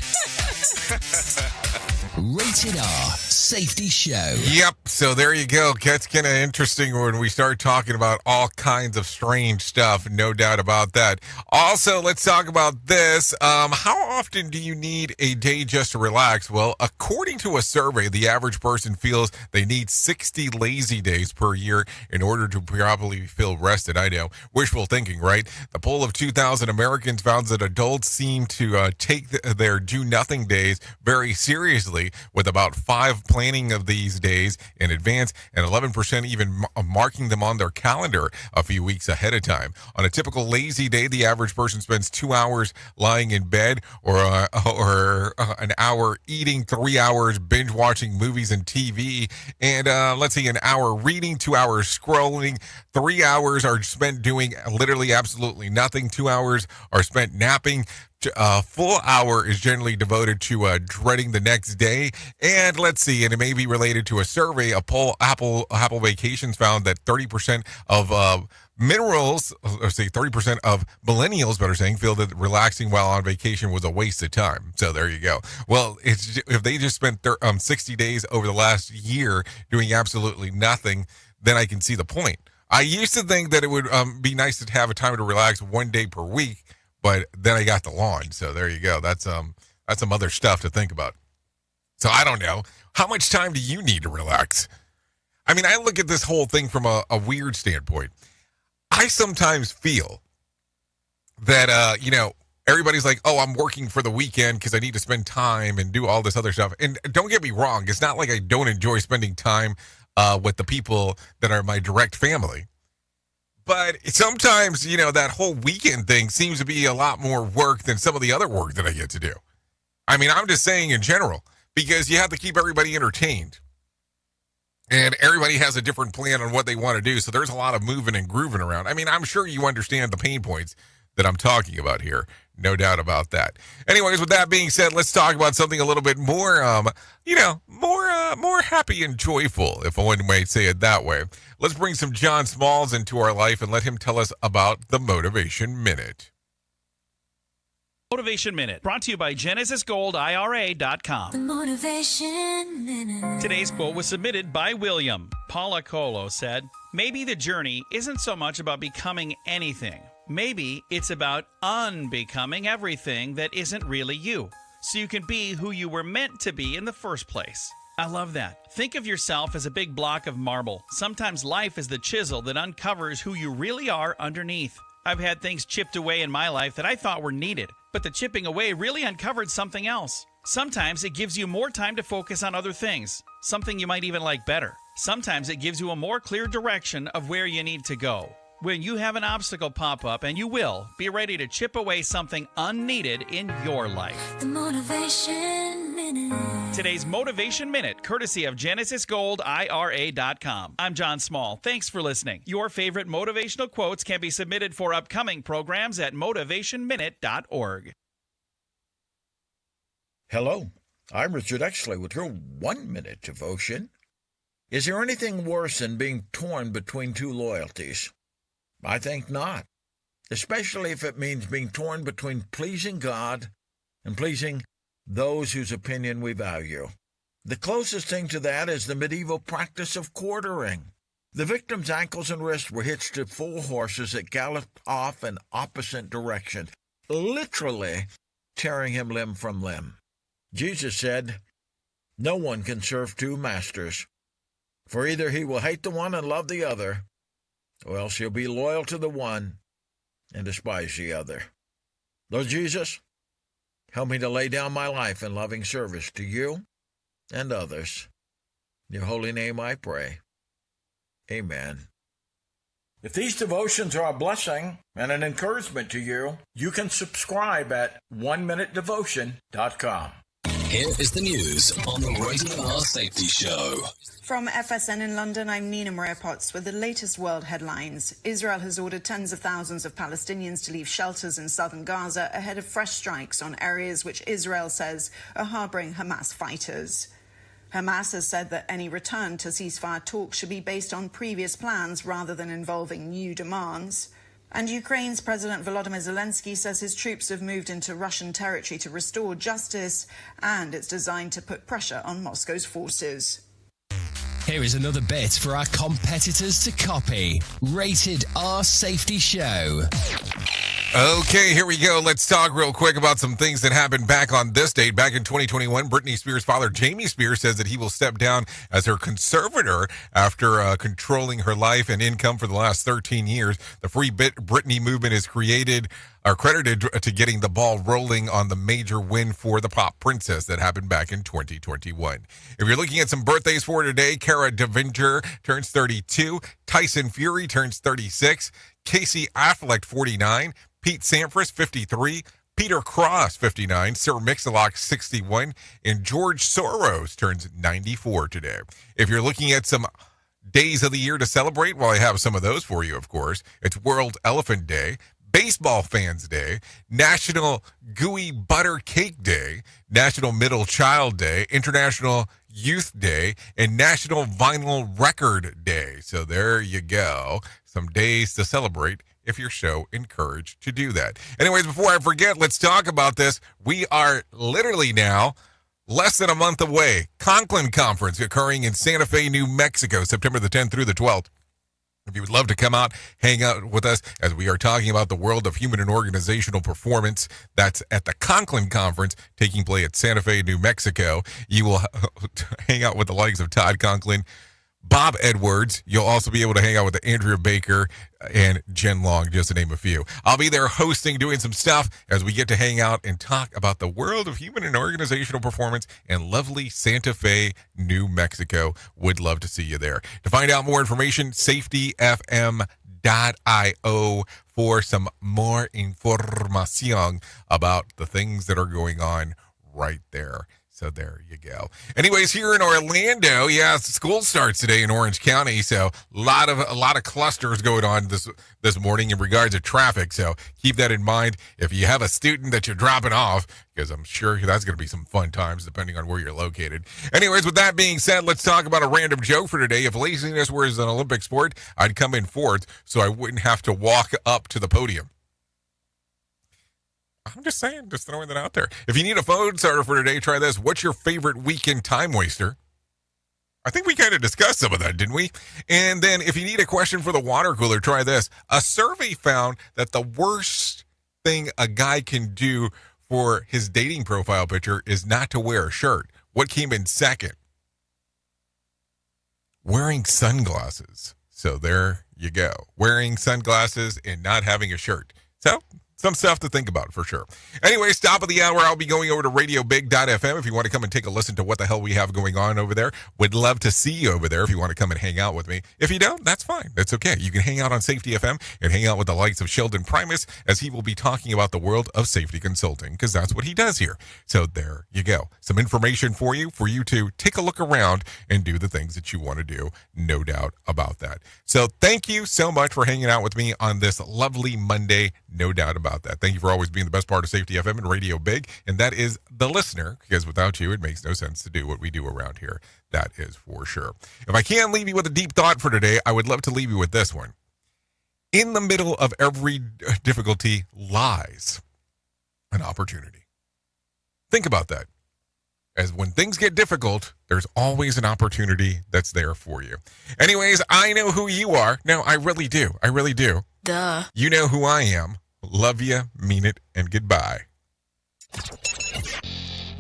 Rated R Safety Show. Yep, so there you go. Gets kind of interesting when we start talking about all kinds of strange stuff, no doubt about that. Also, let's talk about this. How often do you need a day just to relax? Well, according to a survey, the average person feels they need 60 lazy days per year in order to properly feel rested. I know, wishful thinking, right? The poll of 2,000 Americans found that adults seem to take their do-nothing days very seriously, with about 5 planning of these days in advance and 11% even marking them on their calendar a few weeks ahead of time. On a typical lazy day, the average person spends 2 hours lying in bed or an hour eating, 3 hours binge watching movies and TV, and let's see, an hour reading, 2 hours scrolling, 3 hours are spent doing literally absolutely nothing, 2 hours are spent napping. A full hour is generally devoted to dreading the next day. And let's see, and it may be related to a survey. A poll, Apple Vacations found that 30% of millennials, better saying, feel that relaxing while on vacation was a waste of time. So there you go. Well, if they just spent 60 days over the last year doing absolutely nothing, then I can see the point. I used to think that it would be nice to have a time to relax one day per week, but then I got the lawn, so there you go. That's some other stuff to think about. So I don't know. How much time do you need to relax? I mean, I look at this whole thing from a weird standpoint. I sometimes feel that, everybody's like, oh, I'm working for the weekend because I need to spend time and do all this other stuff. And don't get me wrong. It's not like I don't enjoy spending time with the people that are my direct family. But sometimes, that whole weekend thing seems to be a lot more work than some of the other work that I get to do. I mean, I'm just saying in general, because you have to keep everybody entertained. And everybody has a different plan on what they want to do. So there's a lot of moving and grooving around. I mean, I'm sure you understand the pain points that I'm talking about here. No doubt about that. Anyways, with that being said, let's talk about something a little bit more, more happy and joyful, if one might say it that way. Let's bring some John Smalls into our life and let him tell us about the Motivation Minute. Motivation Minute, brought to you by GenesisGoldIRA.com. The Motivation Minute. Today's quote was submitted by William. Paula Colo said, "Maybe the journey isn't so much about becoming anything. Maybe it's about unbecoming everything that isn't really you, so you can be who you were meant to be in the first place." I love that. Think of yourself as a big block of marble. Sometimes life is the chisel that uncovers who you really are underneath. I've had things chipped away in my life that I thought were needed, but the chipping away really uncovered something else. Sometimes it gives you more time to focus on other things, something you might even like better. Sometimes it gives you a more clear direction of where you need to go. When you have an obstacle pop up, and you will, be ready to chip away something unneeded in your life. The Motivation Minute. Today's Motivation Minute, courtesy of GenesisGoldIRA.com. I'm John Small. Thanks for listening. Your favorite motivational quotes can be submitted for upcoming programs at motivationminute.org. Hello, I'm Richard Exley with your 1-minute devotion. Is there anything worse than being torn between two loyalties? I think not, especially if it means being torn between pleasing God and pleasing those whose opinion we value. The closest thing to that is the medieval practice of quartering. The victim's ankles and wrists were hitched to 4 horses that galloped off in opposite directions, literally tearing him limb from limb. Jesus said, "No one can serve 2 masters, for either he will hate the one and love the other, or else he'll be loyal to the one and despise the other." Lord Jesus, help me to lay down my life in loving service to you and others. In your holy name I pray. Amen. If these devotions are a blessing and an encouragement to you, you can subscribe at oneminutedevotion.com. Here is the news on the Rated R Safety Show. From FSN in London, I'm Nina Maria Potts with the latest world headlines. Israel has ordered tens of thousands of Palestinians to leave shelters in southern Gaza ahead of fresh strikes on areas which Israel says are harboring Hamas fighters. Hamas has said that any return to ceasefire talks should be based on previous plans rather than involving new demands. And Ukraine's President Volodymyr Zelensky says his troops have moved into Russian territory to restore justice, and it's designed to put pressure on Moscow's forces. Here is another bit for our competitors to copy. Rated R Safety Show. Okay, here we go. Let's talk real quick about some things that happened back on this date. Back in 2021, Britney Spears' father, Jamie Spears, says that he will step down as her conservator after controlling her life and income for the last 13 years. The Free Britney movement is credited to getting the ball rolling on the major win for the pop princess that happened back in 2021. If you're looking at some birthdays for today, Cara Delevingne turns 32, Tyson Fury turns 36, Casey Affleck 49, Pete Sampras 53, Peter Cross 59, Sir Mix-a-Lot 61, and George Soros turns 94 today. If you're looking at some days of the year to celebrate, well, I have some of those for you, of course. It's World Elephant Day, Baseball Fans Day, National Gooey Butter Cake Day, National Middle Child Day, International Youth Day, and National Vinyl Record Day. So there you go. Some days to celebrate if you're so encouraged to do that. Anyways, before I forget, let's talk about this. We are literally now less than a month away. Conklin Conference occurring in Santa Fe, New Mexico, September the 10th through the 12th. If you would love to come out, hang out with us as we are talking about the world of human and organizational performance. That's at the Conklin Conference taking place at Santa Fe, New Mexico. You will hang out with the likes of Todd Conklin, Bob Edwards. You'll also be able to hang out with Andrea Baker and Jen Long, just to name a few. I'll be there hosting, doing some stuff as we get to hang out and talk about the world of human and organizational performance in lovely Santa Fe, New Mexico. Would love to see you there. To find out more information, safetyfm.io for some more information about the things that are going on right there. So there you go. Anyways, here in Orlando, school starts today in Orange County. So a lot of clusters going on this morning in regards to traffic. So keep that in mind if you have a student that you're dropping off, because I'm sure that's going to be some fun times depending on where you're located. Anyways, with that being said, let's talk about a random joke for today. If laziness was an Olympic sport, I'd come in fourth so I wouldn't have to walk up to the podium. I'm just saying, just throwing that out there. If you need a phone starter for today, try this. What's your favorite weekend time waster? I think we kind of discussed some of that, didn't we? And then if you need a question for the water cooler, try this. A survey found that the worst thing a guy can do for his dating profile picture is not to wear a shirt. What came in second? Wearing sunglasses. So there you go. Wearing sunglasses and not having a shirt. So some stuff to think about for sure. Anyways, top of the hour, I'll be going over to radiobig.fm if you want to come and take a listen to what the hell we have going on over there. Would love to see you over there if you want to come and hang out with me. If you don't, that's fine. That's okay. You can hang out on Safety FM and hang out with the likes of Sheldon Primus as he will be talking about the world of safety consulting, because that's what he does here. So there you go. Some information for you to take a look around and do the things that you want to do. No doubt about that. So thank you so much for hanging out with me on this lovely Monday. No doubt about that. Thank you for always being the best part of Safety FM and Radio Big, and that is the listener, because without you, it makes no sense to do what we do around here. That is for sure. If I can leave you with a deep thought for today, I would love to leave you with this one. In the middle of every difficulty lies an opportunity. Think about that. As when things get difficult, there's always an opportunity that's there for you. Anyways, I know who you are. No, I really do. I really do. Duh. You know who I am. Love you, mean it, and goodbye.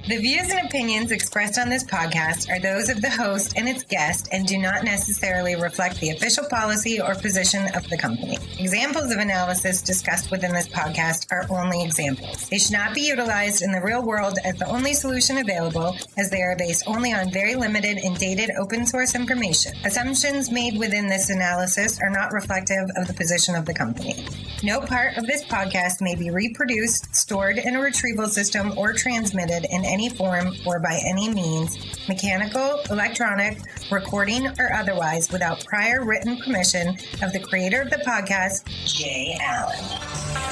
The views and opinions expressed on this podcast are those of the host and its guest and do not necessarily reflect the official policy or position of the company. Examples of analysis discussed within this podcast are only examples. They should not be utilized in the real world as the only solution available, as they are based only on very limited and dated open source information. Assumptions made within this analysis are not reflective of the position of the company. No part of this podcast may be reproduced, stored in a retrieval system, or transmitted in any form or by any means, mechanical, electronic, recording, or otherwise, without prior written permission of the creator of the podcast, Jay Allen.